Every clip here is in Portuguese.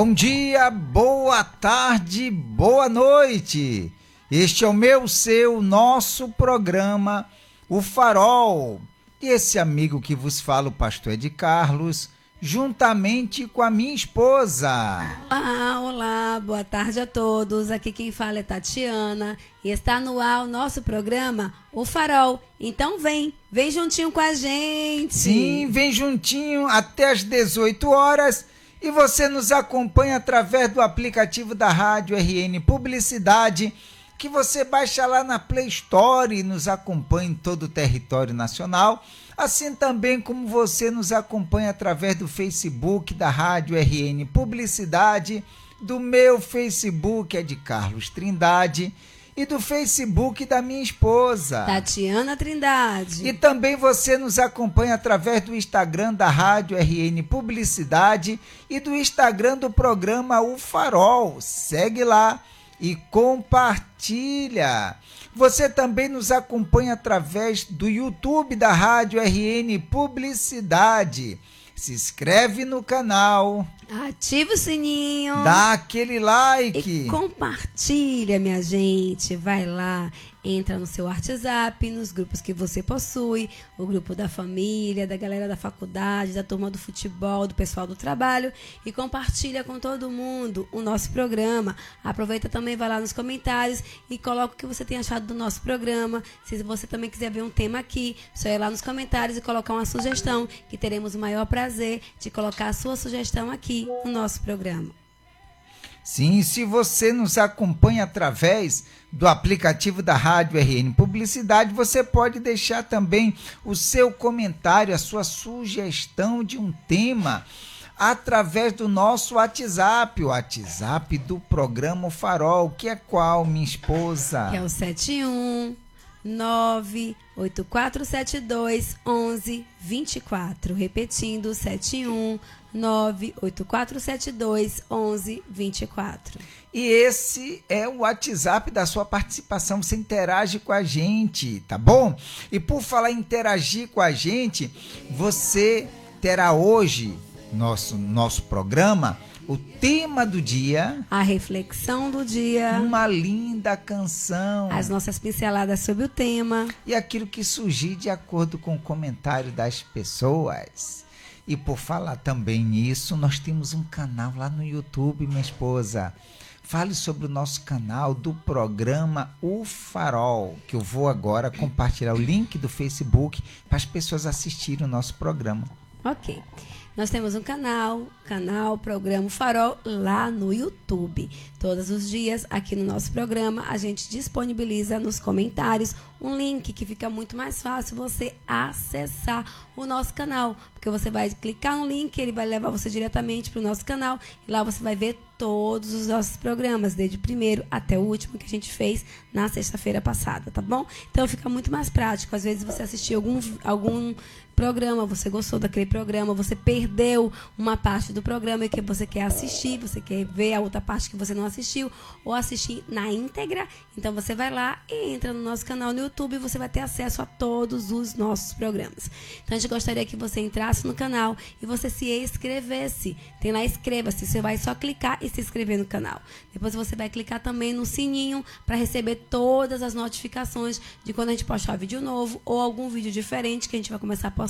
Bom dia, boa tarde, boa noite. Este é o meu, seu, nosso programa, O Farol. E esse amigo que vos fala, o pastor Ed Carlos, juntamente com a minha esposa. Olá, boa tarde a todos. Aqui quem fala é Tatiana e está no ar o nosso programa, O Farol. Então vem juntinho com a gente. Sim, vem juntinho até às 18 horas. E você nos acompanha através do aplicativo da Rádio RN Publicidade, que você baixa lá na Play Store e nos acompanha em todo o território nacional. Assim também como você nos acompanha através do Facebook da Rádio RN Publicidade, do meu Facebook, é de Carlos Trindade, e do Facebook da minha esposa, Tatiana Trindade. E também você nos acompanha através do Instagram da Rádio RN Publicidade e do Instagram do programa O Farol. Segue lá e compartilha. Você também nos acompanha através do YouTube da Rádio RN Publicidade. Se inscreve no canal, ativa o sininho, dá aquele like e compartilha, minha gente. Vai lá, entra no seu WhatsApp, nos grupos que você possui, o grupo da família, da galera da faculdade, da turma do futebol, do pessoal do trabalho, e compartilha com todo mundo o nosso programa. Aproveita também, vai lá nos comentários e coloca o que você tem achado do nosso programa. Se você também quiser ver um tema aqui, só ir lá nos comentários e colocar uma sugestão, que teremos o maior prazer de colocar a sua sugestão aqui no nosso programa. Sim, se você nos acompanha através do aplicativo da Rádio RN Publicidade, você pode deixar também o seu comentário, a sua sugestão de um tema através do nosso WhatsApp, o WhatsApp do programa O Farol, que é qual, minha esposa? Que é o 71984721124. Repetindo, 71984721124. E esse é o WhatsApp da sua participação, você interage com a gente, tá bom? E por falar em interagir com a gente, você terá hoje, nosso programa, o tema do dia, a reflexão do dia, uma linda canção, as nossas pinceladas sobre o tema e aquilo que surgir de acordo com o comentário das pessoas. E por falar também nisso, nós temos um canal lá no YouTube, minha esposa. Fale sobre o nosso canal do programa O Farol, que eu vou agora compartilhar o link do Facebook para as pessoas assistirem o nosso programa. Ok. Nós temos um canal, Programa O Farol, lá no YouTube. Todos os dias, aqui no nosso programa, a gente disponibiliza nos comentários um link que fica muito mais fácil você acessar o nosso canal. Porque você vai clicar no link, ele vai levar você diretamente para o nosso canal. E lá você vai ver todos os nossos programas, desde o primeiro até o último que a gente fez na sexta-feira passada, tá bom? Então fica muito mais prático. Às vezes você assistiu algum programa, você gostou daquele programa, você perdeu uma parte do programa e que você quer assistir, você quer ver a outra parte que você não assistiu ou assistir na íntegra, então você vai lá e entra no nosso canal no YouTube e você vai ter acesso a todos os nossos programas. Então a gente gostaria que você entrasse no canal e você se inscrevesse. Tem lá inscreva-se, você vai só clicar e se inscrever no canal. Depois você vai clicar também no sininho para receber todas as notificações de quando a gente postar vídeo novo ou algum vídeo diferente que a gente vai começar a postar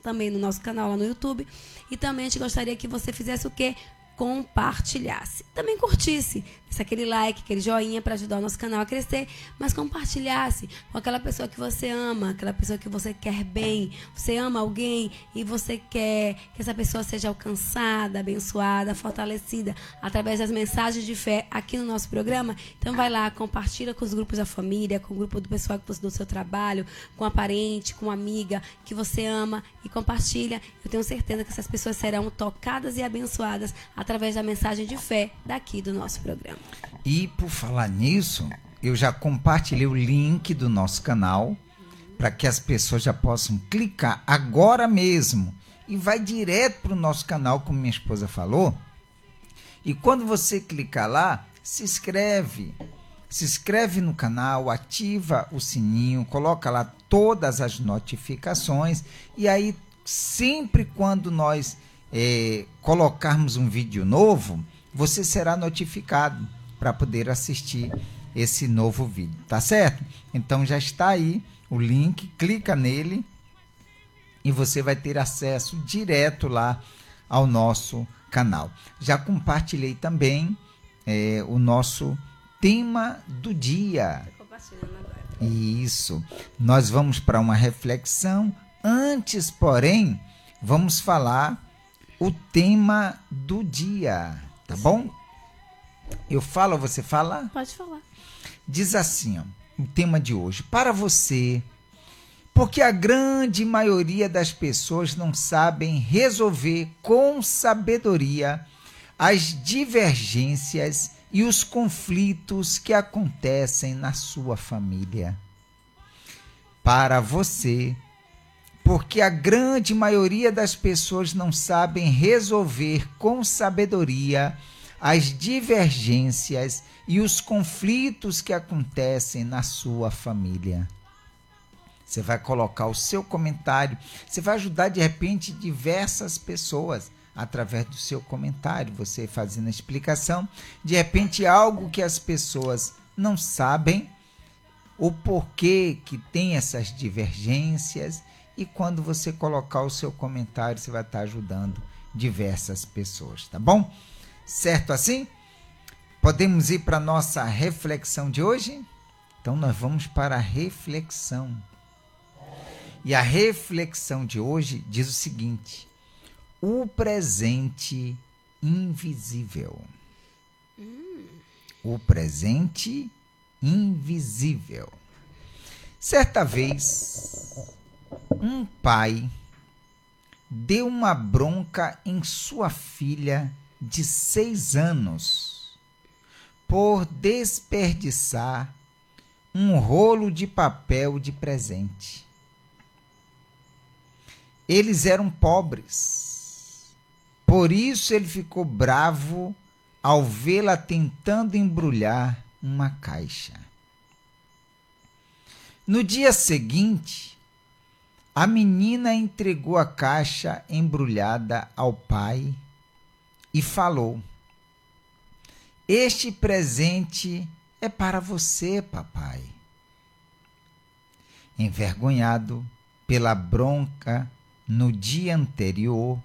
também no nosso canal lá no YouTube. E também a gente gostaria que você fizesse o quê? Compartilhasse. Também curtisse, desse aquele like, aquele joinha para ajudar o nosso canal a crescer, mas compartilhasse com aquela pessoa que você ama, aquela pessoa que você quer bem. Você ama alguém e você quer que essa pessoa seja alcançada, abençoada, fortalecida através das mensagens de fé aqui no nosso programa. Então vai lá, compartilha com os grupos da família, com o grupo do pessoal do seu trabalho, com a parente, com a amiga que você ama e compartilha. Eu tenho certeza que essas pessoas serão tocadas e abençoadas através da mensagem de fé daqui do nosso programa. E por falar nisso, eu já compartilhei o link do nosso canal para que as pessoas já possam clicar agora mesmo e vai direto para o nosso canal, como minha esposa falou. E quando você clicar lá, se inscreve no canal, ativa o sininho, coloca lá todas as notificações e aí sempre quando nós colocarmos um vídeo novo, você será notificado para poder assistir esse novo vídeo, tá certo? Então já está aí o link, clica nele e você vai ter acesso direto lá ao nosso canal. Já compartilhei também o nosso tema do dia. Tô compartilhando agora. Isso. Nós vamos para uma reflexão. Antes, porém, vamos falar o tema do dia, tá bom? Eu falo, você fala? Pode falar. Diz assim, ó, o tema de hoje. Para você, porque a grande maioria das pessoas não sabem resolver com sabedoria as divergências e os conflitos que acontecem na sua família. Para você, porque a grande maioria das pessoas não sabem resolver com sabedoria as divergências e os conflitos que acontecem na sua família. Você vai colocar o seu comentário, você vai ajudar de repente diversas pessoas através do seu comentário, você fazendo a explicação, de repente algo que as pessoas não sabem, o porquê que tem essas divergências, e quando você colocar o seu comentário, você vai estar ajudando diversas pessoas, tá bom? Certo assim? Podemos ir para a nossa reflexão de hoje? Então nós vamos para a reflexão. E a reflexão de hoje diz o seguinte: o presente invisível. O presente invisível. Certa vez, um pai deu uma bronca em sua filha de 6 anos por desperdiçar um rolo de papel de presente. Eles eram pobres, por isso ele ficou bravo ao vê-la tentando embrulhar uma caixa. No dia seguinte, a menina entregou a caixa embrulhada ao pai e falou: "Este presente é para você, papai." Envergonhado pela bronca no dia anterior,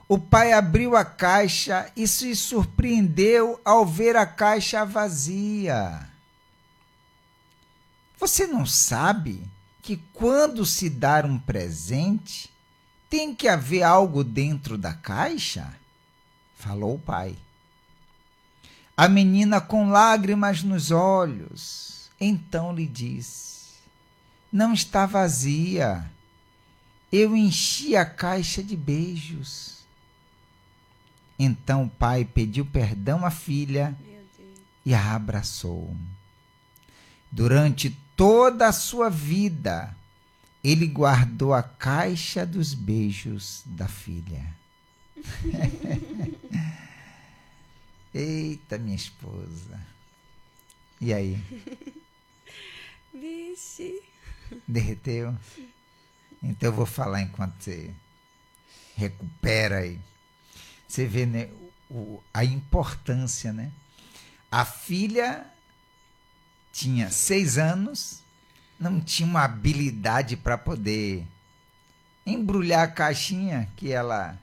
o pai abriu a caixa e se surpreendeu ao ver a caixa vazia. Você não sabe que quando se dar um presente, tem que haver algo dentro da caixa? Falou o pai. A menina, com lágrimas nos olhos, então lhe disse: "Não está vazia. Eu enchi a caixa de beijos." Então o pai pediu perdão à filha e a abraçou. Durante toda a sua vida, ele guardou a caixa dos beijos da filha. Eita, minha esposa. E aí? Vixe. Derreteu? Então eu vou falar enquanto você recupera aí. Você vê, né, a importância, né? A filha tinha 6 anos, não tinha uma habilidade para poder embrulhar a caixinha que ela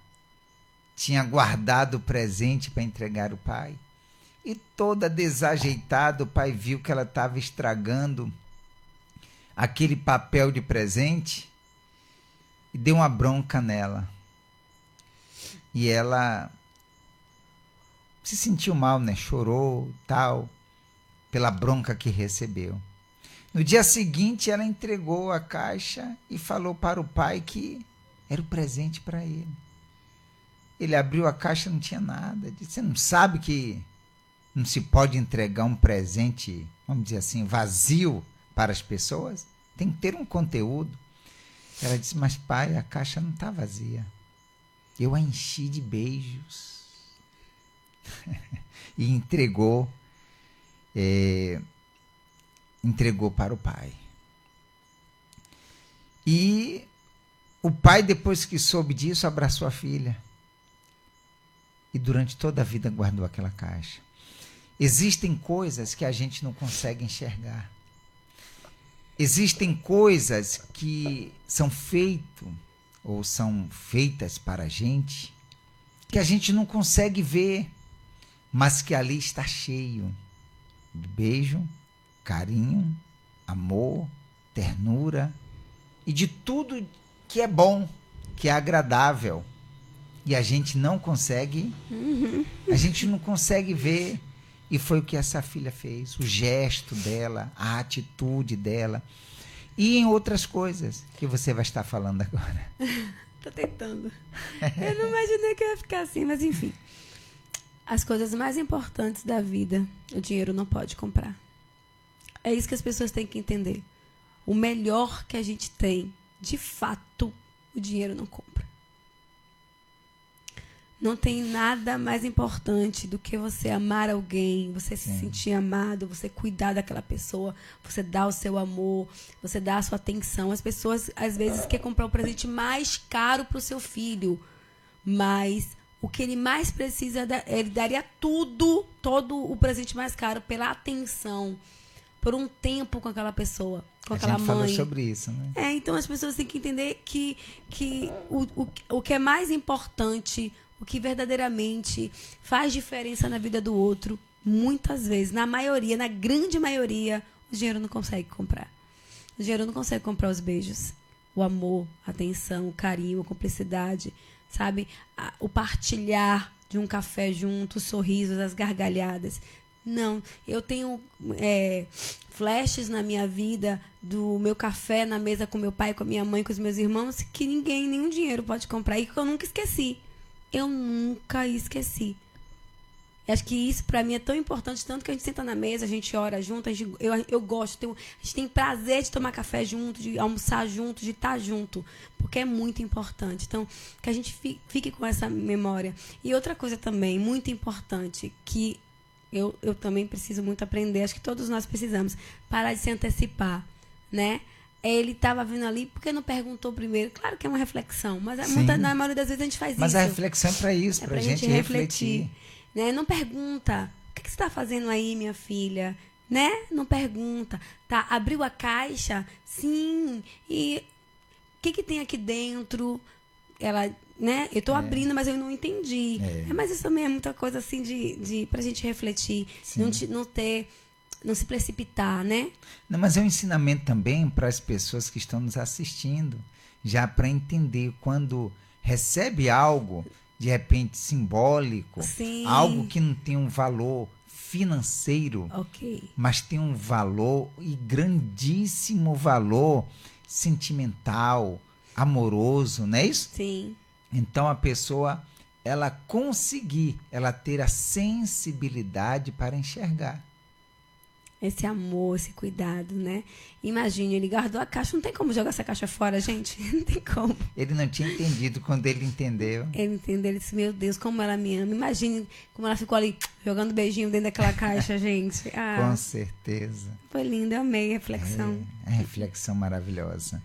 tinha guardado o presente para entregar ao pai. E toda desajeitada, o pai viu que ela estava estragando aquele papel de presente e deu uma bronca nela. E ela se sentiu mal, né? Chorou, tal, pela bronca que recebeu. No dia seguinte, ela entregou a caixa e falou para o pai que era o presente para ele. Ele abriu a caixa, não tinha nada. Disse: "Você não sabe que não se pode entregar um presente, vamos dizer assim, vazio para as pessoas? Tem que ter um conteúdo." Ela disse: "Mas pai, a caixa não está vazia. Eu a enchi de beijos." E entregou para o pai. E o pai, depois que soube disso, abraçou a filha e durante toda a vida guardou aquela caixa. Existem coisas que a gente não consegue enxergar. Existem coisas que são feitas para a gente, que a gente não consegue ver, mas que ali está cheio de beijo, carinho, amor, ternura e de tudo que é bom, que é agradável. E a gente não consegue, ver. E foi o que essa filha fez, o gesto dela, a atitude dela. E em outras coisas que você vai estar falando agora. Tô tentando. Eu não imaginei que ia ficar assim, mas enfim. As coisas mais importantes da vida, o dinheiro não pode comprar. É isso que as pessoas têm que entender. O melhor que a gente tem, de fato, o dinheiro não compra. Não tem nada mais importante do que você amar alguém, você se sentir amado, você cuidar daquela pessoa, você dar o seu amor, você dar a sua atenção. As pessoas, às vezes, querem comprar o presente mais caro para o seu filho, mas o que ele mais precisa, ele daria tudo, todo o presente mais caro pela atenção, por um tempo com aquela pessoa, com aquela mãe. A gente falou sobre isso, né? Então as pessoas têm que entender que o que é mais importante, o que verdadeiramente faz diferença na vida do outro, muitas vezes, na grande maioria, o dinheiro não consegue comprar. O dinheiro não consegue comprar os beijos, o amor, a atenção, o carinho, a cumplicidade, sabe? O partilhar de um café junto, os sorrisos, as gargalhadas. Não, eu tenho flashes na minha vida do meu café na mesa com meu pai, com a minha mãe, com os meus irmãos, que nenhum dinheiro pode comprar e que eu nunca esqueci. Eu nunca esqueci. Eu acho que isso pra mim é tão importante, tanto que a gente senta na mesa, a gente ora junto, eu gosto, a gente tem prazer de tomar café junto, de almoçar junto, de estar junto, porque é muito importante. Então, que a gente fique com essa memória. E outra coisa também, muito importante, que eu também preciso muito aprender, acho que todos nós precisamos, parar de se antecipar, né? Ele estava vindo ali, por que não perguntou primeiro? Claro que é uma reflexão, mas na maioria das vezes a gente faz isso. Mas a reflexão é para isso, para a gente refletir. Né? Não pergunta, o que você está fazendo aí, minha filha? Né? Não pergunta. Tá, abriu a caixa? Sim. E o que tem aqui dentro? Ela, né? Eu estou abrindo, mas eu não entendi. Mas isso também é muita coisa assim para a gente refletir. Não se precipitar, né? Não, mas é um ensinamento também para as pessoas que estão nos assistindo, já para entender quando recebe algo, de repente simbólico, algo que não tem um valor financeiro, mas tem um valor e grandíssimo valor sentimental, amoroso, não é isso? Sim. Então a pessoa, ela ter a sensibilidade para enxergar. Esse amor, esse cuidado, né? Imagine, ele guardou a caixa. Não tem como jogar essa caixa fora, gente. Não tem como. Ele não tinha entendido quando ele entendeu. Ele entendeu, ele disse, meu Deus, como ela me ama. Imagine como ela ficou ali, jogando beijinho dentro daquela caixa, gente. Com certeza. Foi lindo, eu amei a reflexão. É reflexão maravilhosa.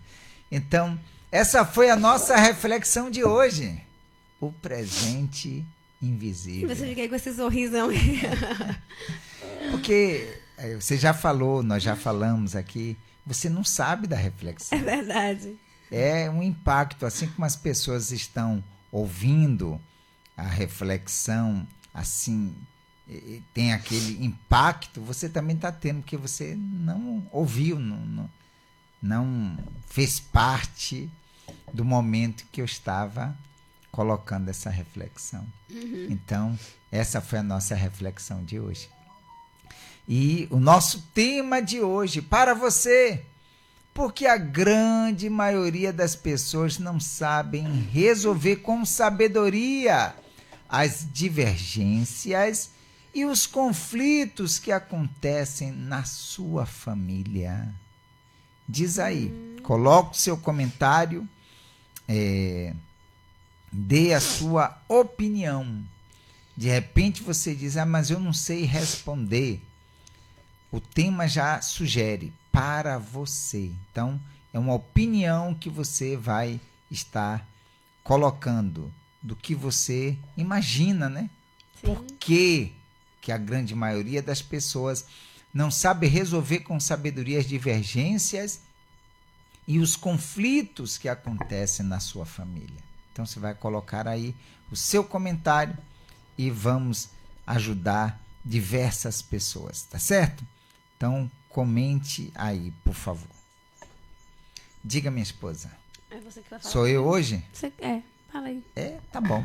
Então, essa foi a nossa reflexão de hoje. O presente invisível. Você fica aí com esse sorrisão. Porque você já falou, nós já falamos aqui, você não sabe da reflexão. É verdade. É um impacto, assim como as pessoas estão ouvindo a reflexão, assim, tem aquele impacto, você também está tendo, porque você não ouviu, não fez parte do momento que eu estava colocando essa reflexão. Então, essa foi a nossa reflexão de hoje. E o nosso tema de hoje, para você, porque a grande maioria das pessoas não sabem resolver com sabedoria as divergências e os conflitos que acontecem na sua família. Diz aí, coloque o seu comentário, dê a sua opinião. De repente você diz, mas eu não sei responder. O tema já sugere para você. Então, é uma opinião que você vai estar colocando do que você imagina, né? Sim. Por que que a grande maioria das pessoas não sabe resolver com sabedoria as divergências e os conflitos que acontecem na sua família? Então você vai colocar aí o seu comentário e vamos ajudar diversas pessoas, tá certo? Então comente aí, por favor. Diga, minha esposa. É você que vai falar. Sou eu hoje? Você, fala aí. Tá bom.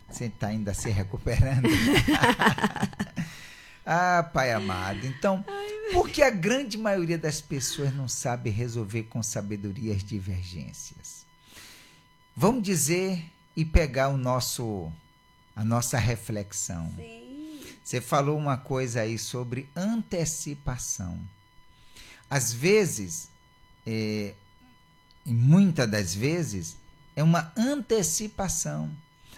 Você está ainda se recuperando. Ah, Pai amado. Então, por que a grande maioria das pessoas não sabe resolver com sabedoria as divergências? Vamos dizer e pegar a nossa reflexão. Sim. Você falou uma coisa aí sobre antecipação. Às vezes, e muitas das vezes, é uma antecipação.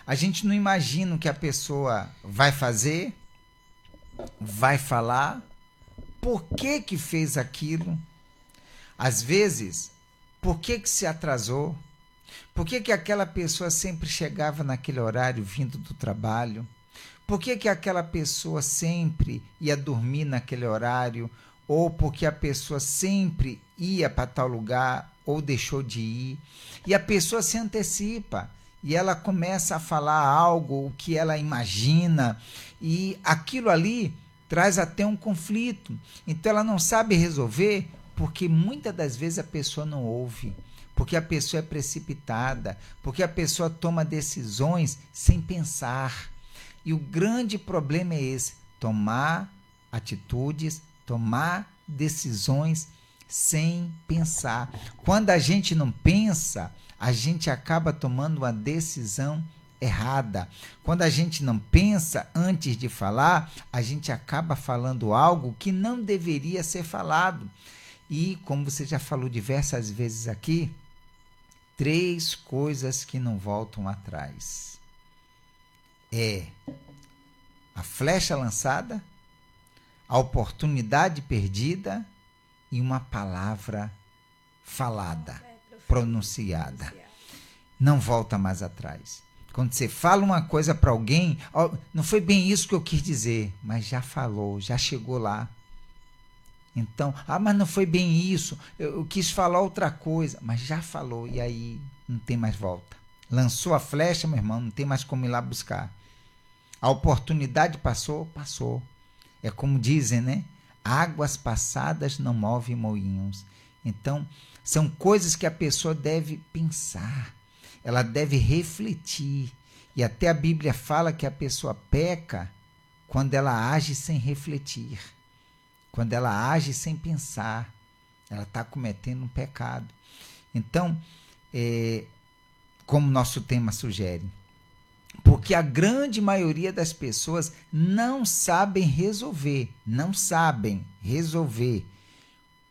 A gente não imagina o que a pessoa vai fazer, vai falar, por que que fez aquilo. Às vezes, por que que se atrasou, por que que aquela pessoa sempre chegava naquele horário vindo do trabalho, por que que aquela pessoa sempre ia dormir naquele horário, ou porque a pessoa sempre ia para tal lugar, ou deixou de ir. E a pessoa se antecipa, e ela começa a falar algo, o que ela imagina, e aquilo ali traz até um conflito. Então ela não sabe resolver, porque muitas das vezes a pessoa não ouve, porque a pessoa é precipitada, porque a pessoa toma decisões sem pensar. E o grande problema é esse: tomar atitudes, tomar decisões sem pensar. Quando a gente não pensa, a gente acaba tomando uma decisão errada. Quando a gente não pensa antes de falar, a gente acaba falando algo que não deveria ser falado. E, como você já falou diversas vezes aqui, 3 coisas que não voltam atrás. A flecha lançada, a oportunidade perdida e uma palavra falada, pronunciada. Não volta mais atrás. Quando você fala uma coisa para alguém, não foi bem isso que eu quis dizer, mas já falou, já chegou lá. Então, mas não foi bem isso, eu quis falar outra coisa, mas já falou, e aí não tem mais volta. Lançou a flecha, meu irmão, não tem mais como ir lá buscar. A oportunidade passou, passou. É como dizem, né? Águas passadas não movem moinhos. Então, são coisas que a pessoa deve pensar, ela deve refletir. E até a Bíblia fala que a pessoa peca quando ela age sem refletir, quando ela age sem pensar, ela está cometendo um pecado. Então, como nosso tema sugere, porque a grande maioria das pessoas não sabem resolver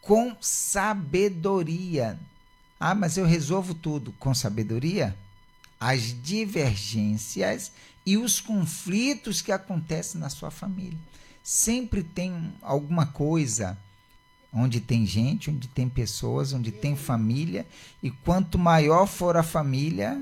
com sabedoria. Mas eu resolvo tudo com sabedoria? As divergências e os conflitos que acontecem na sua família. Sempre tem alguma coisa onde tem gente, onde tem pessoas, onde tem família, e quanto maior for a família,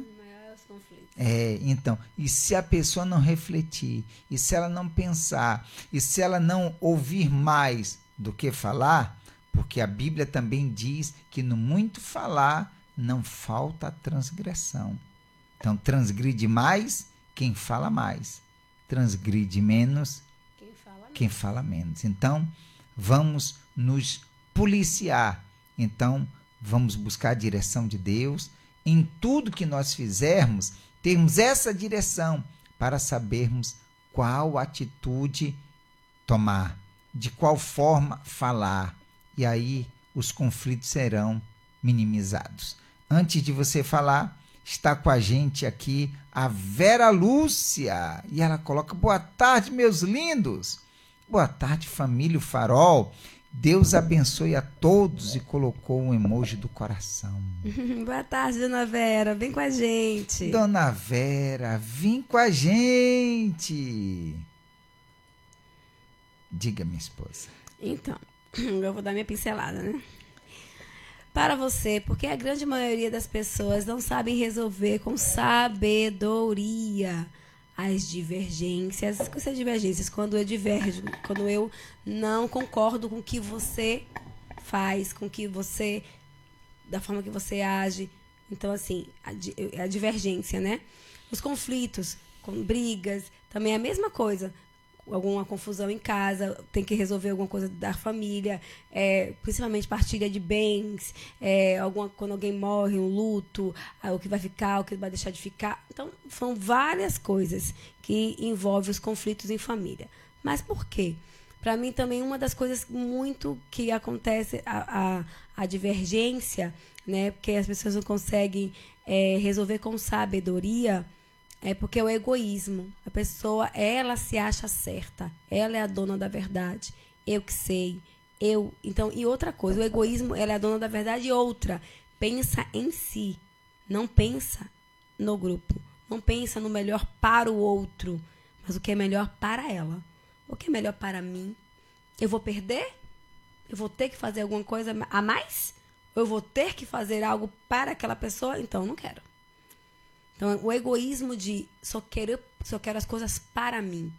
então, e se a pessoa não refletir, e se ela não pensar, e se ela não ouvir mais do que falar, porque a Bíblia também diz que no muito falar não falta transgressão. Então, transgride mais quem fala mais, transgride menos quem fala menos. Então, vamos nos policiar. Então, vamos buscar a direção de Deus em tudo que nós fizermos. Termos essa direção para sabermos qual atitude tomar, de qual forma falar, e aí os conflitos serão minimizados. Antes de você falar, está com a gente aqui a Vera Lúcia, e ela coloca: boa tarde, meus lindos, boa tarde, família Farol, Deus abençoe a todos, e colocou um emoji do coração. Boa tarde, Dona Vera, vem com a gente. Dona Vera, vem com a gente. Diga, minha esposa. Então, eu vou dar minha pincelada, né? Para você, porque a grande maioria das pessoas não sabem resolver com sabedoria as divergências. O que são divergências? Quando eu diverjo, quando eu não concordo com o que você faz, com que você, da forma que você age. Então, assim, a divergência, né? Os conflitos, com brigas, também é a mesma coisa. Alguma confusão em casa, tem que resolver alguma coisa da família, principalmente partilha de bens, quando alguém morre, um luto, o que vai ficar, o que vai deixar de ficar. Então, são várias coisas que envolvem os conflitos em família. Mas por quê? Para mim, também, uma das coisas muito que acontece, a divergência, né, porque as pessoas não conseguem resolver com sabedoria, é porque é o egoísmo. A pessoa, ela se acha certa. Ela é a dona da verdade. Eu que sei. Então, e outra coisa, o egoísmo, ela é a dona da verdade. E outra, pensa em si. Não pensa no grupo. Não pensa no melhor para o outro. Mas o que é melhor para ela. O que é melhor para mim? Eu vou perder? Eu vou ter que fazer alguma coisa a mais? Ou eu vou ter que fazer algo para aquela pessoa? Então, não quero. Então, o egoísmo de só quero as coisas para mim.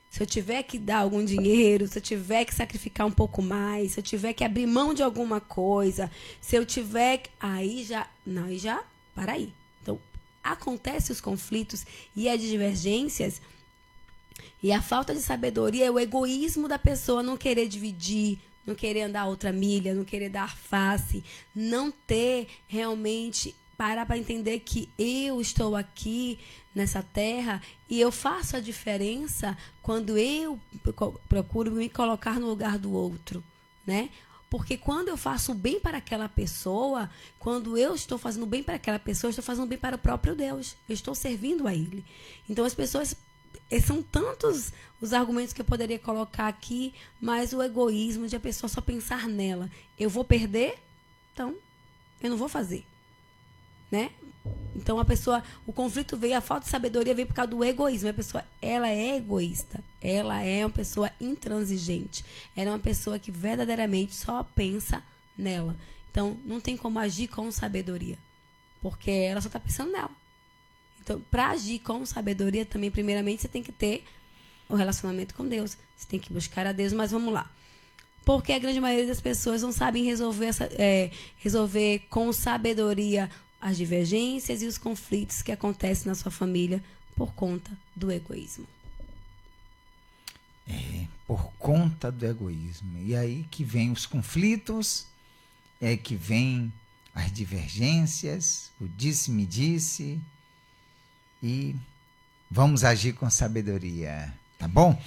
Se eu tiver que dar algum dinheiro, se eu tiver que sacrificar um pouco mais, se eu tiver que abrir mão de alguma coisa, se eu tiver que... para aí. Então, acontecem os conflitos e as divergências, e a falta de sabedoria é o egoísmo da pessoa não querer dividir, não querer andar outra milha, não querer dar face, não ter realmente... parar para entender que eu estou aqui nessa terra e eu faço a diferença quando eu procuro me colocar no lugar do outro, né? Porque quando eu faço o bem para aquela pessoa, quando eu estou fazendo bem para aquela pessoa, eu estou fazendo bem para o próprio Deus. Eu estou servindo a Ele. Então, as pessoas... São tantos os argumentos que eu poderia colocar aqui, mas o egoísmo de a pessoa só pensar nela. Eu vou perder? Então, eu não vou fazer. Né? Então o conflito veio, a falta de sabedoria veio por causa do egoísmo. A pessoa, ela é egoísta, ela é uma pessoa intransigente, ela é uma pessoa que verdadeiramente só pensa nela. Então não tem como agir com sabedoria, porque ela só está pensando nela. Então, para agir com sabedoria também, primeiramente, você tem que ter o relacionamento com Deus, você tem que buscar a Deus. Mas vamos lá. Porque a grande maioria das pessoas não sabem resolver com sabedoria as divergências e os conflitos que acontecem na sua família por conta do egoísmo. Por conta do egoísmo. E aí que vem os conflitos, que vem as divergências, o disse-me-disse, e vamos agir com sabedoria. Tá bom?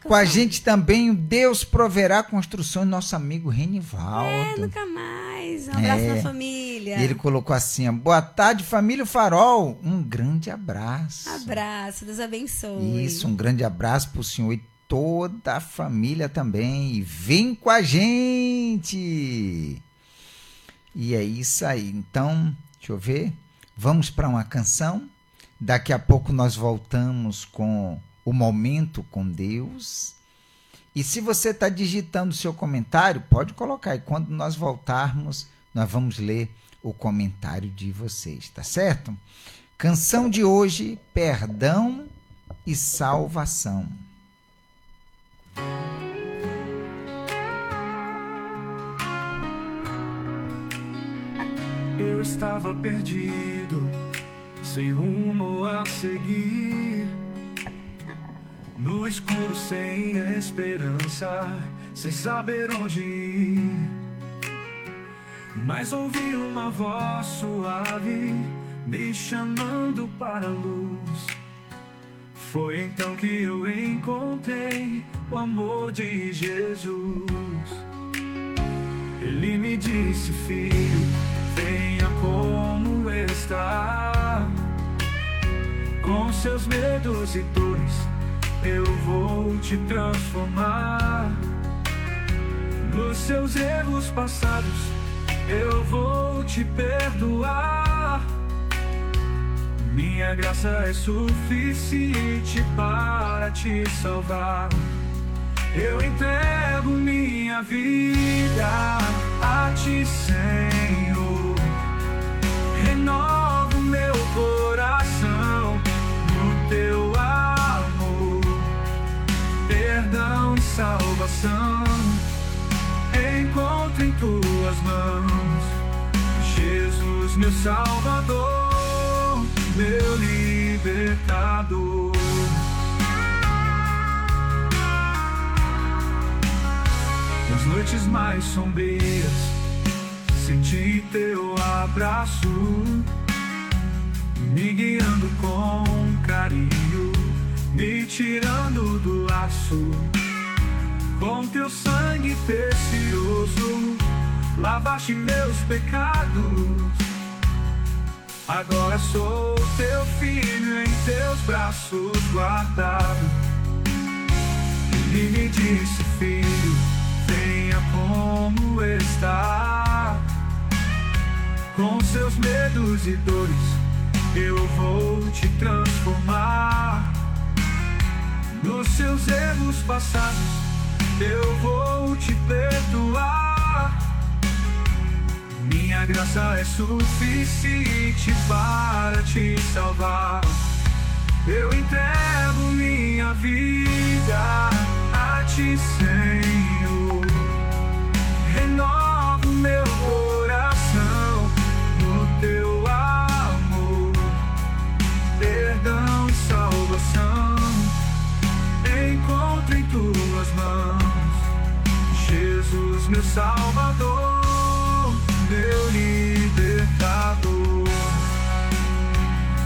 Com a gente também, o Deus proverá construções, nosso amigo Renivaldo. Nunca mais. Um abraço na família. E ele colocou assim: boa tarde, família Farol. Um grande abraço. Abraço, Deus abençoe. Isso, um grande abraço pro senhor e toda a família também. E vem com a gente. E é isso aí. Então, deixa eu ver. Vamos para uma canção. Daqui a pouco nós voltamos com o Momento com Deus. E se você está digitando o seu comentário, pode colocar. E quando nós voltarmos, nós vamos ler o comentário de vocês, tá certo? Canção de hoje, Perdão e Salvação. Eu estava perdido, sem rumo a seguir, no escuro sem esperança, sem saber onde ir. Mas ouvi uma voz suave me chamando para a luz. Foi então que eu encontrei o amor de Jesus. Ele me disse: filho, venha como está. Com seus medos e dores eu vou te transformar. Nos seus erros passados eu vou te perdoar. Minha graça é suficiente para te salvar. Eu entrego minha vida a ti, Senhor. Renovo meu coração no teu amor. Jesus, meu Salvador, meu libertador. Nas noites mais sombrias, senti teu abraço, me guiando com carinho, me tirando do laço. Com teu sangue precioso, lavaste meus pecados. Agora sou teu filho, em teus braços guardado. Ele me disse, filho, venha como está. Com seus medos e dores, eu vou te transformar. Nos seus erros passados, eu vou te perdoar. Minha graça é suficiente para te salvar. Eu entrego minha vida a ti, Senhor. Renovo meu coração no teu amor. Perdão e salvação encontro em tuas mãos. Jesus, meu Salvador, meu libertador.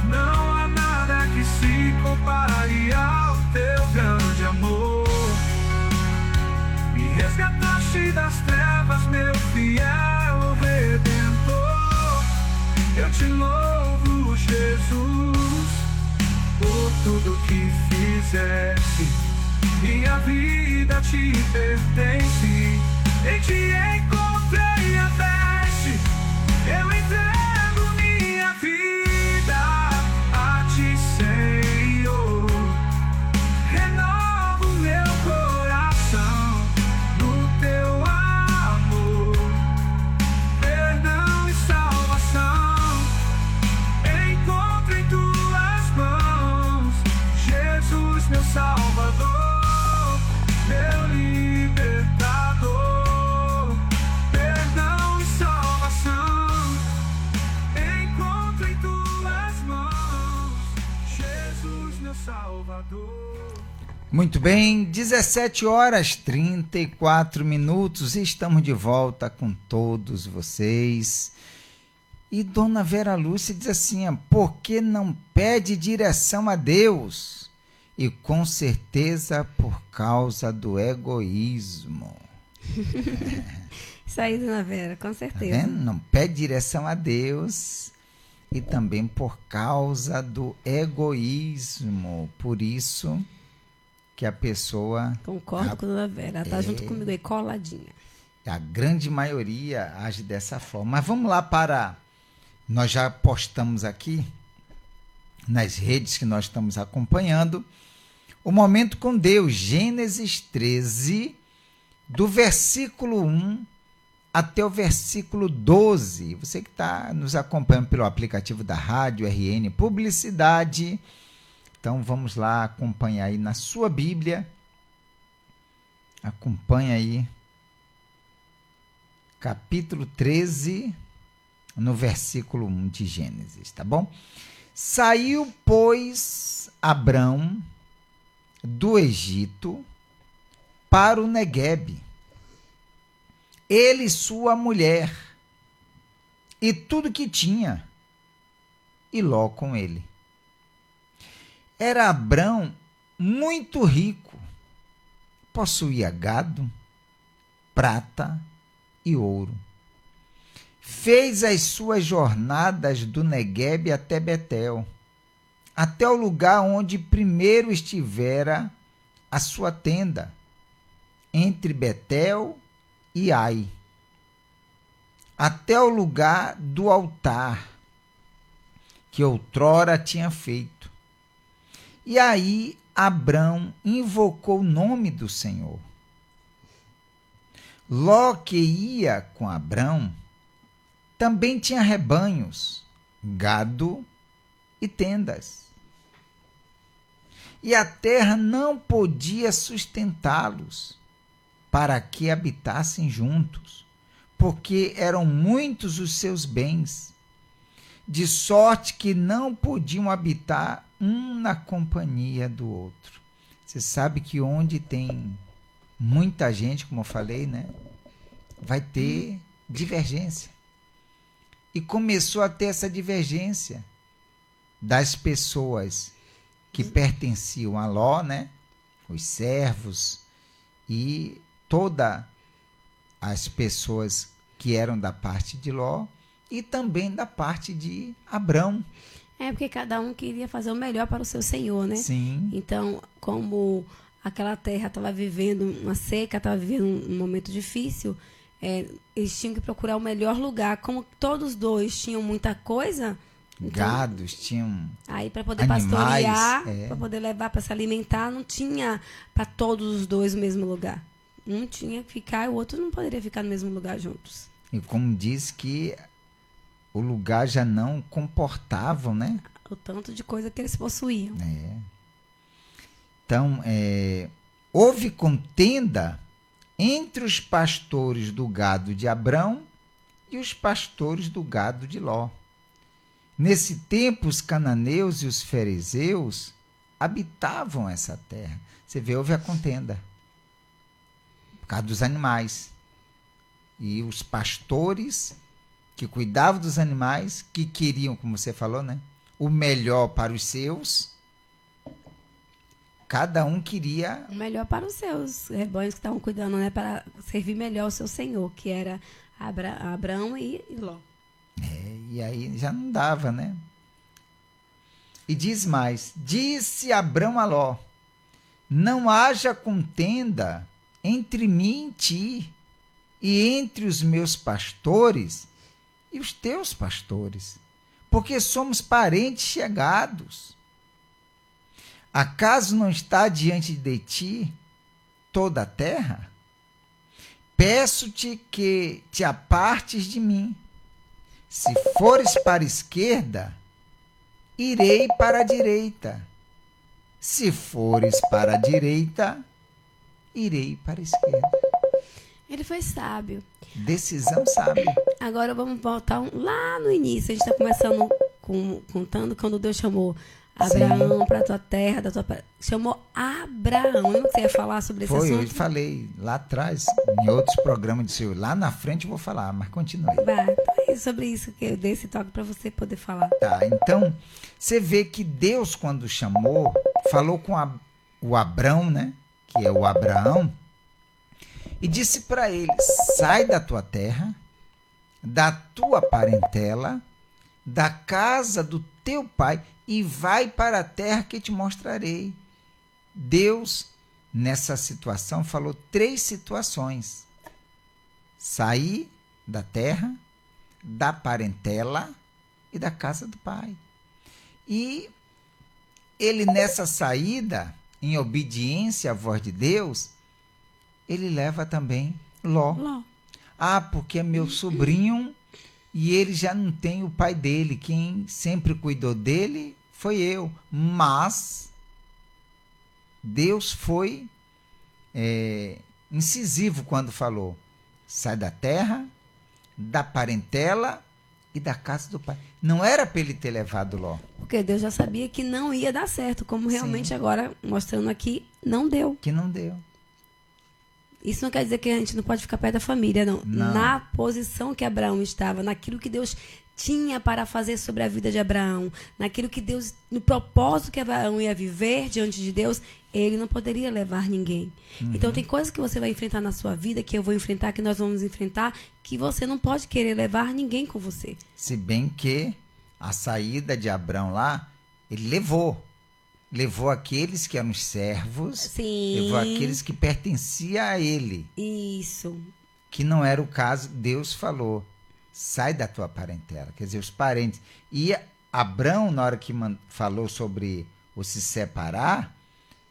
Não há nada que se compare ao teu grande amor. Me resgataste das trevas, meu fiel Redentor. Eu te louvo, Jesus, por tudo que fizeste. Minha vida te pertence, em ti encontrei a veste. Eu entrego minha vida a ti, Senhor. Renovo meu coração no teu amor. Perdão e salvação encontro em tuas mãos. Jesus, meu Salvador, meu libertador. Perdão e salvação encontro em tuas mãos. Jesus, meu Salvador. Muito bem, 17 horas 34 minutos, estamos de volta com todos vocês. E Dona Vera Lúcia diz assim, por que não pede direção a Deus? E com certeza por causa do egoísmo. Isso aí, Dona Vera, com Tá certeza. vendo? Não pede direção a Deus e também por causa do egoísmo. Por isso que a pessoa, Concordo com a Dona Vera. Ela está junto comigo aí, coladinha. a grande maioria, age dessa forma. Mas vamos lá para... Nós já postamos aqui nas redes que nós estamos acompanhando o Momento com Deus, Gênesis 13, do versículo 1 até o versículo 12. Você que está nos acompanhando pelo aplicativo da Rádio RN Publicidade, então vamos lá acompanhar aí na sua Bíblia. Acompanha aí, capítulo 13, no versículo 1 de Gênesis, tá bom? Saiu, pois, Abrão do Egito para o Neguebe, ele e sua mulher, e tudo que tinha, e Ló com ele. Era Abrão muito rico, possuía gado, prata e ouro. Fez as suas jornadas do Neguebe até Betel, até o lugar onde primeiro estivera a sua tenda, entre Betel e Ai, até o lugar do altar que outrora tinha feito. E aí Abrão invocou o nome do Senhor. Ló, que ia com Abrão, também tinha rebanhos, gado e tendas. E a terra não podia sustentá-los para que habitassem juntos, porque eram muitos os seus bens. de sorte que não podiam habitar um na companhia do outro. Você sabe que onde tem muita gente, como eu falei, né, vai ter divergência. E começou a ter essa divergência das pessoas que pertenciam a Ló, né, os servos e todas as pessoas que eram da parte de Ló e também da parte de Abrão. É porque cada um queria fazer o melhor para o seu senhor, né? Sim. Então, como aquela terra estava vivendo uma seca, estava vivendo um momento difícil, eles tinham que procurar o melhor lugar. Como todos dois tinham muita coisa, então, Gados, tinham aí para poder animais, pastorear, para poder levar para se alimentar, não tinha para todos os dois o mesmo lugar. Um tinha que ficar e o outro não poderia ficar no mesmo lugar juntos. E como diz que o lugar já não comportavam, né? O tanto de coisa que eles possuíam. Então, houve contenda entre os pastores do gado de Abrão e os pastores do gado de Ló. Nesse tempo, os cananeus e os ferezeus habitavam essa terra. Você vê, houve a contenda por causa dos animais. E os pastores que cuidavam dos animais, que queriam, como você falou, né, o melhor para os seus, cada um queria O melhor para os seus rebanhos que estavam cuidando, né? Para servir melhor o seu senhor, que era Abrão e Ló. E aí já não dava, né? E diz mais: disse Abrão a Ló: não haja contenda entre mim e ti, e entre os meus pastores e os teus pastores, porque somos parentes chegados. Acaso não está diante de ti toda a terra? Peço-te que te apartes de mim. Se fores para a esquerda, irei para a direita. Se fores para a direita, irei para a esquerda. Ele foi sábio. Decisão sábia. Agora vamos voltar lá no início. A gente está começando contando quando Deus chamou Abraão para a tua terra, chamou Abraão. Lembra que você ia falar sobre esse assunto? Eu falei lá atrás, em outros programas do Senhor. Lá na frente eu vou falar, mas continue. Vai, então é sobre isso que eu dei esse toque para você poder falar. Tá, então, você vê que Deus, quando chamou, falou com o Abrão, né? Que é o Abraão, e disse para ele: sai da tua terra, da tua parentela, da casa do teu pai, e vai para a terra que te mostrarei. Deus, nessa situação, falou 3 situações: sair da terra, da parentela e da casa do pai. E ele, nessa saída, em obediência à voz de Deus, ele leva também Ló. Porque é meu sobrinho e ele já não tem o pai dele. Quem sempre cuidou dele foi eu. Mas Deus foi incisivo quando falou: sai da terra, da parentela e da casa do pai. Não era para ele ter levado Ló. Porque Deus já sabia que não ia dar certo, como realmente agora, mostrando aqui, não deu. Que não deu. Isso não quer dizer que a gente não pode ficar perto da família, não. Não. Na posição que Abraão estava, naquilo que Deus tinha para fazer sobre a vida de Abraão, naquilo que Deus, no propósito que Abraão ia viver diante de Deus, ele não poderia levar ninguém. Então tem coisas que você vai enfrentar na sua vida, que eu vou enfrentar, que nós vamos enfrentar, que você não pode querer levar ninguém com você. Se bem que a saída de Abrão lá, ele levou aqueles que eram os servos, Sim. levou aqueles que pertenciam a ele. Isso. Que não era o caso. Deus falou: sai da tua parentela, quer dizer, os parentes. E Abrão, na hora que falou sobre o se separar,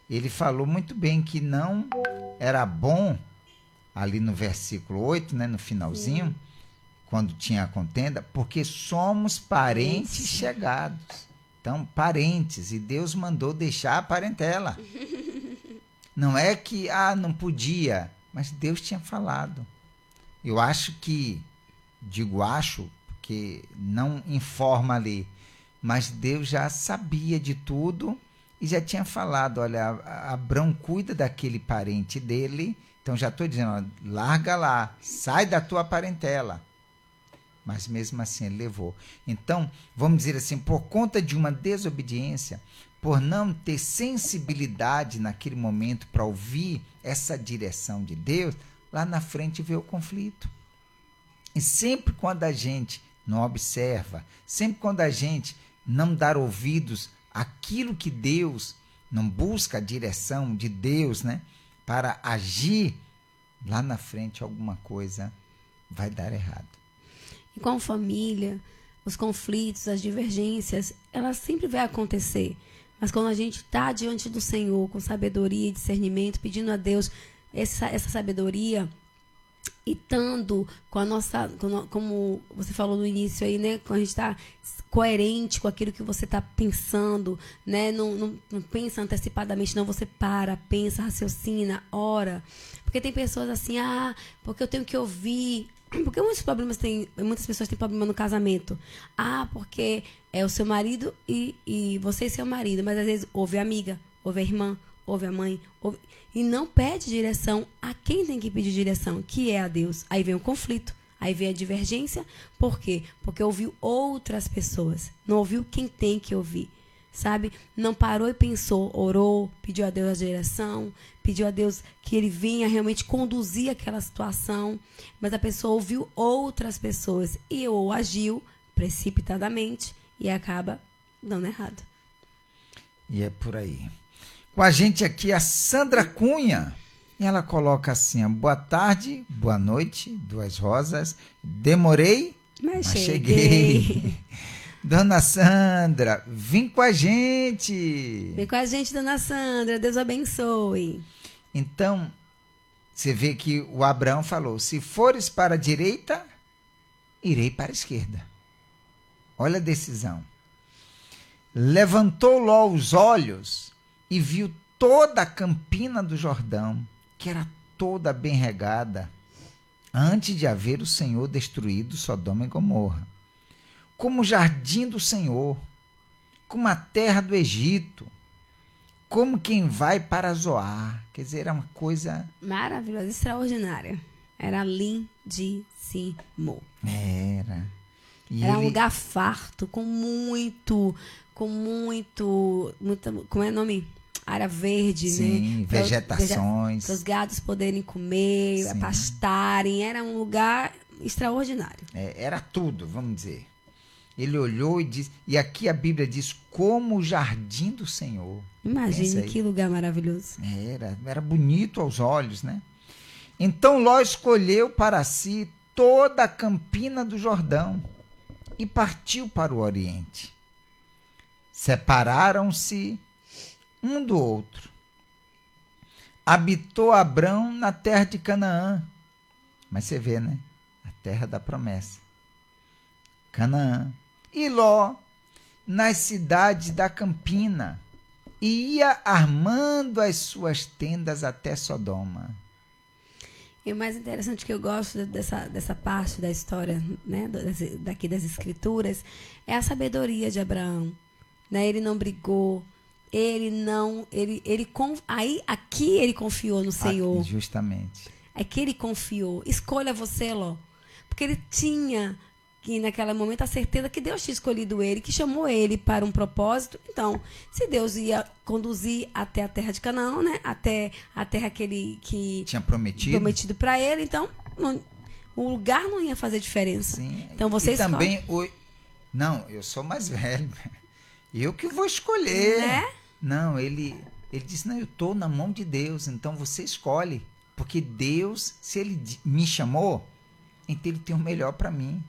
ele falou muito bem que não era bom, ali no versículo 8, né, no finalzinho, quando tinha a contenda, porque somos parentes chegados. Então, parentes, e Deus mandou deixar a parentela. Não é que, não podia, mas Deus tinha falado. Eu acho que, porque não informa ali. Mas Deus já sabia de tudo e já tinha falado, olha, Abrão cuida daquele parente dele, então já estou dizendo, ó, larga lá, sai da tua parentela. Mas mesmo assim ele levou. Então, vamos dizer assim, por conta de uma desobediência, por não ter sensibilidade naquele momento para ouvir essa direção de Deus, lá na frente veio o conflito. E sempre quando a gente não observa, sempre quando a gente não dar ouvidos àquilo que Deus, não busca a direção de Deus, né, para agir, lá na frente alguma coisa vai dar errado. E com a família, os conflitos, as divergências, elas sempre vão acontecer. Mas quando a gente está diante do Senhor com sabedoria e discernimento, pedindo a Deus essa sabedoria, e estando com a nossa, como você falou no início aí, né? Quando a gente está coerente com aquilo que você está pensando, né? Não pensa antecipadamente, não. Você pensa, raciocina, ora. Porque tem pessoas assim, porque eu tenho que ouvir. Porque muitas pessoas têm problema no casamento. Porque é o seu marido e você e seu marido. Mas às vezes ouve a amiga, ouve a irmã, ouve a mãe, e não pede direção a quem tem que pedir direção, que é a Deus. Aí vem o conflito, aí vem a divergência. Por quê? Porque ouviu outras pessoas, não ouviu quem tem que ouvir, sabe? Não parou e pensou, orou, pediu a Deus a direção, pediu a Deus que ele venha realmente conduzir aquela situação, mas a pessoa ouviu outras pessoas ou agiu precipitadamente e acaba dando errado. E é por aí. Com a gente aqui a Sandra Cunha, e ela coloca assim, boa tarde, boa noite, duas rosas, demorei, mas cheguei. Dona Sandra, vem com a gente. Vem com a gente, Dona Sandra, Deus abençoe. Então, você vê que o Abraão falou, se fores para a direita, irei para a esquerda. Olha a decisão. Levantou Ló os olhos e viu toda a campina do Jordão, que era toda bem regada, antes de haver o Senhor destruído Sodoma e Gomorra, como o jardim do Senhor, como a terra do Egito, como quem vai para Zoar. Quer dizer, era uma coisa maravilhosa, extraordinária. Era lindíssimo. Era. Era um lugar farto, com muito, como é o nome? Área verde, sim, né? Vegetações. Para os gados poderem comer, sim, pastarem. Era um lugar extraordinário. Era tudo, vamos dizer. Ele olhou e disse, e aqui a Bíblia diz, como o jardim do Senhor. Imagine que lugar maravilhoso. Era bonito aos olhos, né? Então Ló escolheu para si toda a campina do Jordão e partiu para o Oriente. Separaram-se um do outro. Habitou Abrão na terra de Canaã. Mas você vê, né? A terra da promessa. Canaã. E Ló nas cidades da campina. E ia armando as suas tendas até Sodoma. E o mais interessante que eu gosto dessa parte da história, né, daqui das Escrituras, é a sabedoria de Abraão. Né? Ele não brigou. Aqui ele confiou no Senhor. Aqui, justamente. É que ele confiou. Escolha você, Ló. Porque ele tinha, que naquele momento, a certeza que Deus tinha escolhido ele, que chamou ele para um propósito. Então, se Deus ia conduzir até a terra de Canaã, né? Até a terra que ele tinha prometido para ele, então o lugar não ia fazer diferença. Sim. Então você escolhe. Também não, eu sou mais velho. Eu que vou escolher. Né? Não, ele disse, não, eu estou na mão de Deus, então você escolhe. Porque Deus, se ele me chamou, então ele tem o melhor para mim.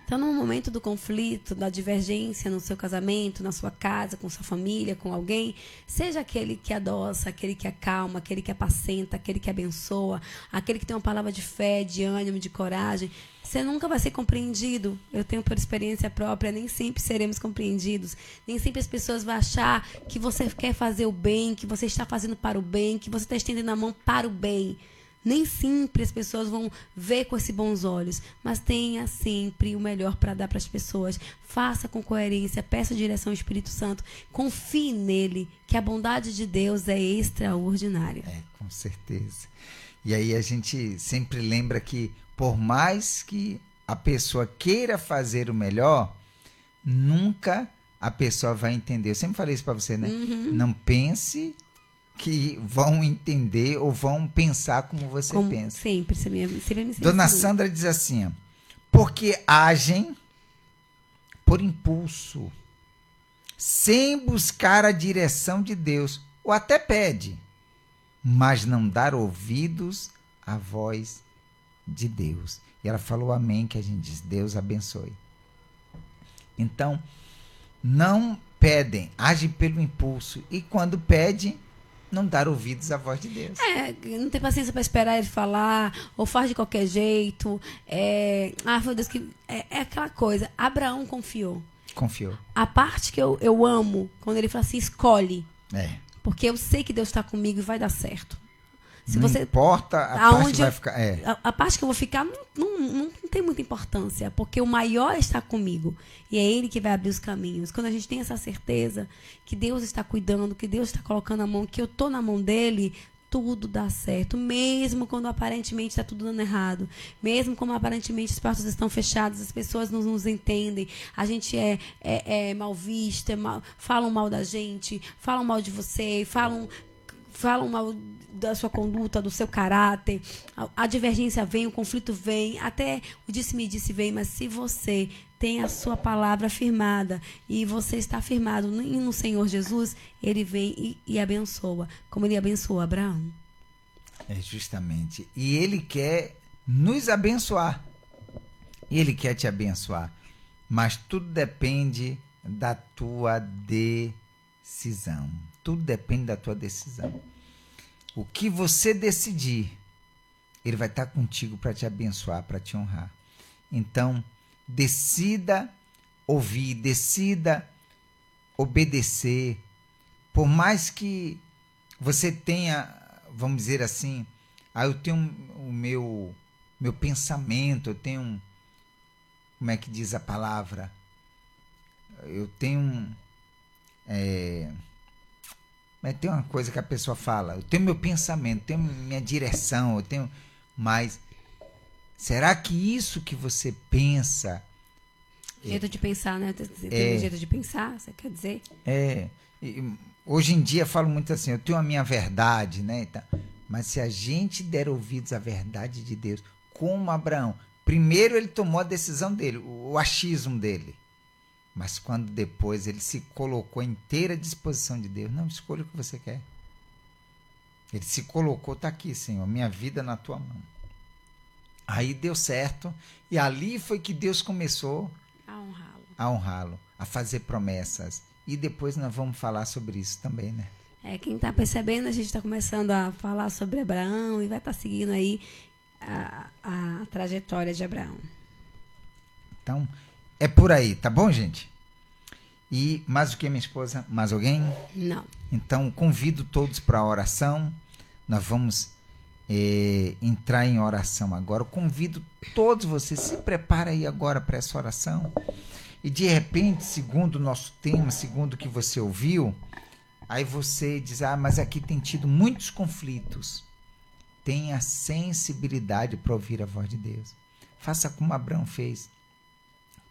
Então, no momento do conflito, da divergência no seu casamento, na sua casa, com sua família, com alguém, seja aquele que adoça, aquele que acalma, aquele que apacenta, aquele que abençoa, aquele que tem uma palavra de fé, de ânimo, de coragem, você nunca vai ser compreendido. Eu tenho por experiência própria, nem sempre seremos compreendidos. Nem sempre as pessoas vão achar que você quer fazer o bem, que você está fazendo para o bem, que você está estendendo a mão para o bem. Nem sempre as pessoas vão ver com esses bons olhos, mas tenha sempre o melhor para dar para as pessoas. Faça com coerência, peça direção ao Espírito Santo, confie nele, que a bondade de Deus é extraordinária. Com certeza. E aí a gente sempre lembra que, por mais que a pessoa queira fazer o melhor, nunca a pessoa vai entender. Eu sempre falei isso para você, né? Não pense que vão entender ou vão pensar como você pensa. Sempre me Dona Sandra diz assim, ó, porque agem por impulso, sem buscar a direção de Deus, ou até pede, mas não dar ouvidos à voz de Deus. E ela falou amém, que a gente diz, Deus abençoe. Então, não pedem, agem pelo impulso, e quando pedem, não dar ouvidos à voz de Deus. Não tem paciência para esperar ele falar, ou faz de qualquer jeito. Meu Deus, é aquela coisa. Abraão confiou. A parte que eu amo, quando ele fala assim, escolhe. Porque eu sei que Deus está comigo e vai dar certo. Não importa a parte que vai ficar. A parte que eu vou ficar não tem muita importância, porque o maior está comigo. E é Ele que vai abrir os caminhos. Quando a gente tem essa certeza que Deus está cuidando, que Deus está colocando a mão, que eu estou na mão dEle, tudo dá certo. Mesmo quando aparentemente está tudo dando errado. Mesmo quando aparentemente as portas estão fechadas, as pessoas não nos entendem. A gente é mal vista, falam mal da gente, falam mal de você, falam mal da sua conduta, do seu caráter, a divergência vem, o conflito vem, até o disse-me-disse vem, mas se você tem a sua palavra firmada e você está firmado no Senhor Jesus, Ele vem e abençoa, como Ele abençoou Abraão. Justamente. E Ele quer nos abençoar. Ele quer te abençoar. Mas tudo depende da tua decisão. Tudo depende da tua decisão. O que você decidir, Ele vai estar contigo para te abençoar, para te honrar. Então, decida ouvir, decida obedecer. Por mais que você tenha, vamos dizer assim, eu tenho o meu pensamento, eu tenho, como é que diz a palavra? Eu tenho... Mas tem uma coisa que a pessoa fala, eu tenho meu pensamento, tenho minha direção, mas será que isso que você pensa... Jeito de pensar, né? Tem um jeito de pensar, você quer dizer? Hoje em dia eu falo muito assim, eu tenho a minha verdade, né? Então, mas se a gente der ouvidos à verdade de Deus, como Abraão, primeiro ele tomou a decisão dele, o achismo dele. Mas quando depois ele se colocou à inteira disposição de Deus, não, escolha o que você quer. Ele se colocou, está aqui, Senhor, minha vida na tua mão. Aí deu certo, e ali foi que Deus começou a honrá-lo, a fazer promessas. E depois nós vamos falar sobre isso também, né? Quem está percebendo, a gente está começando a falar sobre Abraão e vai estar seguindo aí a trajetória de Abraão. Então, é por aí, tá bom, gente? E mais do que minha esposa, mais alguém? Não. Então, convido todos para a oração. Nós vamos entrar em oração agora. Eu convido todos vocês, se preparem aí agora para essa oração. E de repente, segundo o nosso tema, segundo o que você ouviu, aí você diz, mas aqui tem tido muitos conflitos. Tenha sensibilidade para ouvir a voz de Deus. Faça como Abraão fez.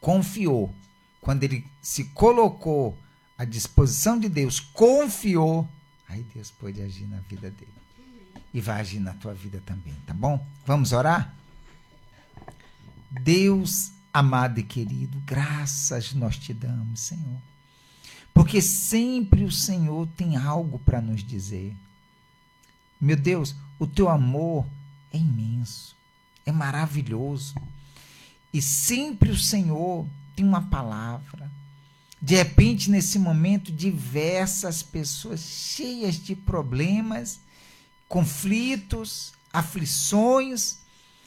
Confiou. Quando ele se colocou à disposição de Deus, confiou, aí Deus pôde agir na vida dele. E vai agir na tua vida também, tá bom? Vamos orar? Deus amado e querido, graças nós te damos, Senhor. Porque sempre o Senhor tem algo para nos dizer. Meu Deus, o teu amor é imenso, é maravilhoso. E sempre o Senhor tem uma palavra. De repente, nesse momento, diversas pessoas cheias de problemas, conflitos, aflições,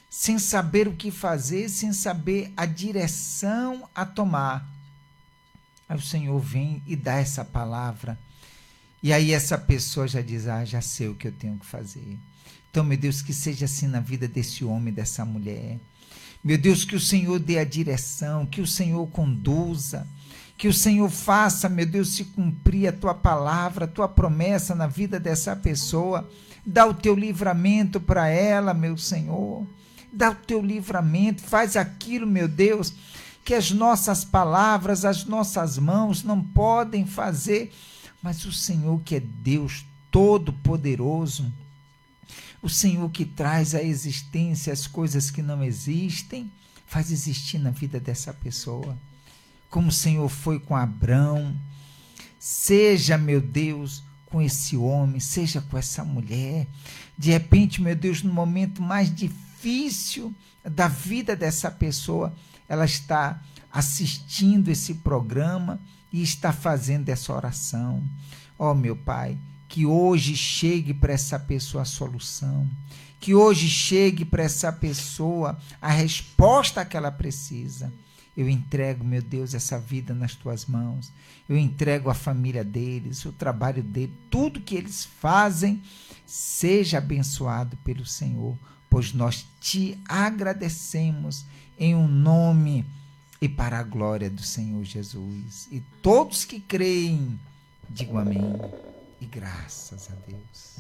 sem saber o que fazer, sem saber a direção a tomar. Aí o Senhor vem e dá essa palavra. E aí essa pessoa já diz, já sei o que eu tenho que fazer. Então, meu Deus, que seja assim na vida desse homem, dessa mulher. Meu Deus, que o Senhor dê a direção, que o Senhor conduza, que o Senhor faça, meu Deus, se cumprir a tua palavra, a tua promessa na vida dessa pessoa. Dá o teu livramento para ela, meu Senhor. Dá o teu livramento, faz aquilo, meu Deus, que as nossas palavras, as nossas mãos não podem fazer, mas o Senhor que é Deus Todo-Poderoso, o Senhor que traz à existência as coisas que não existem, faz existir na vida dessa pessoa. Como o Senhor foi com Abrão, seja, meu Deus, com esse homem, seja com essa mulher. De repente, meu Deus, no momento mais difícil da vida dessa pessoa, ela está assistindo esse programa e está fazendo essa oração. Ó, meu Pai, que hoje chegue para essa pessoa a solução, que hoje chegue para essa pessoa a resposta que ela precisa. Eu entrego, meu Deus, essa vida nas tuas mãos. Eu entrego a família deles, o trabalho deles, tudo que eles fazem, seja abençoado pelo Senhor, pois nós te agradecemos em um nome e para a glória do Senhor Jesus. E todos que creem, digam amém e graças a Deus.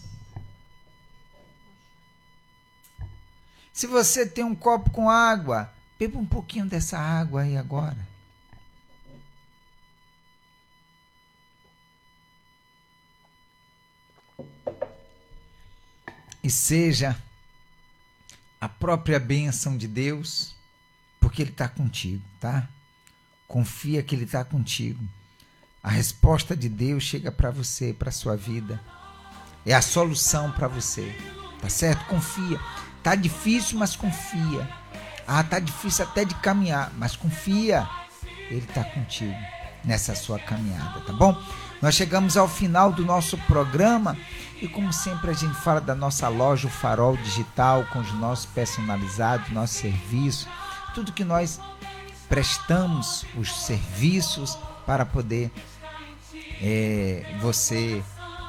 Se você tem um copo com água, beba um pouquinho dessa água aí agora. E seja a própria bênção de Deus, porque Ele está contigo, tá? Confia que Ele está contigo. A resposta de Deus chega para você, para a sua vida. É a solução para você, tá certo? Confia. Tá difícil, mas confia. Ah, tá difícil até de caminhar, mas confia. Ele está contigo nessa sua caminhada, tá bom? Nós chegamos ao final do nosso programa e, como sempre, a gente fala da nossa loja, o Farol Digital, com os nossos personalizados, nosso serviço, tudo que nós prestamos, os serviços para poder você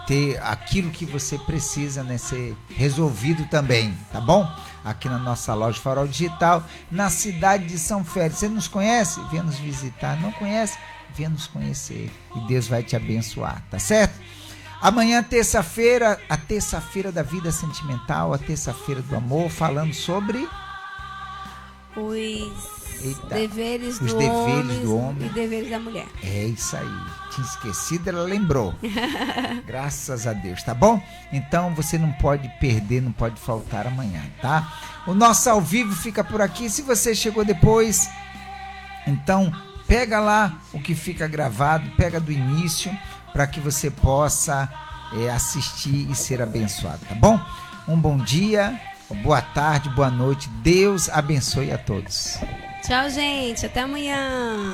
ter aquilo que você precisa, né, ser resolvido também, tá bom? Aqui na nossa loja Farol Digital, na cidade de São Félix. Você nos conhece? Venha nos visitar. Não conhece? Venha nos conhecer. E Deus vai te abençoar, tá certo? Amanhã, terça-feira, a terça-feira da vida sentimental, a terça-feira do amor, falando sobre os deveres do homem e deveres da mulher. É isso aí. Tinha esquecido, ela lembrou. Graças a Deus, tá bom? Então você não pode perder, não pode faltar amanhã, tá? O nosso ao vivo fica por aqui. Se você chegou depois, então pega lá o que fica gravado, pega do início, para que você possa assistir e ser abençoado, tá bom? Um bom dia, boa tarde, boa noite. Deus abençoe a todos. Tchau, gente. Até amanhã.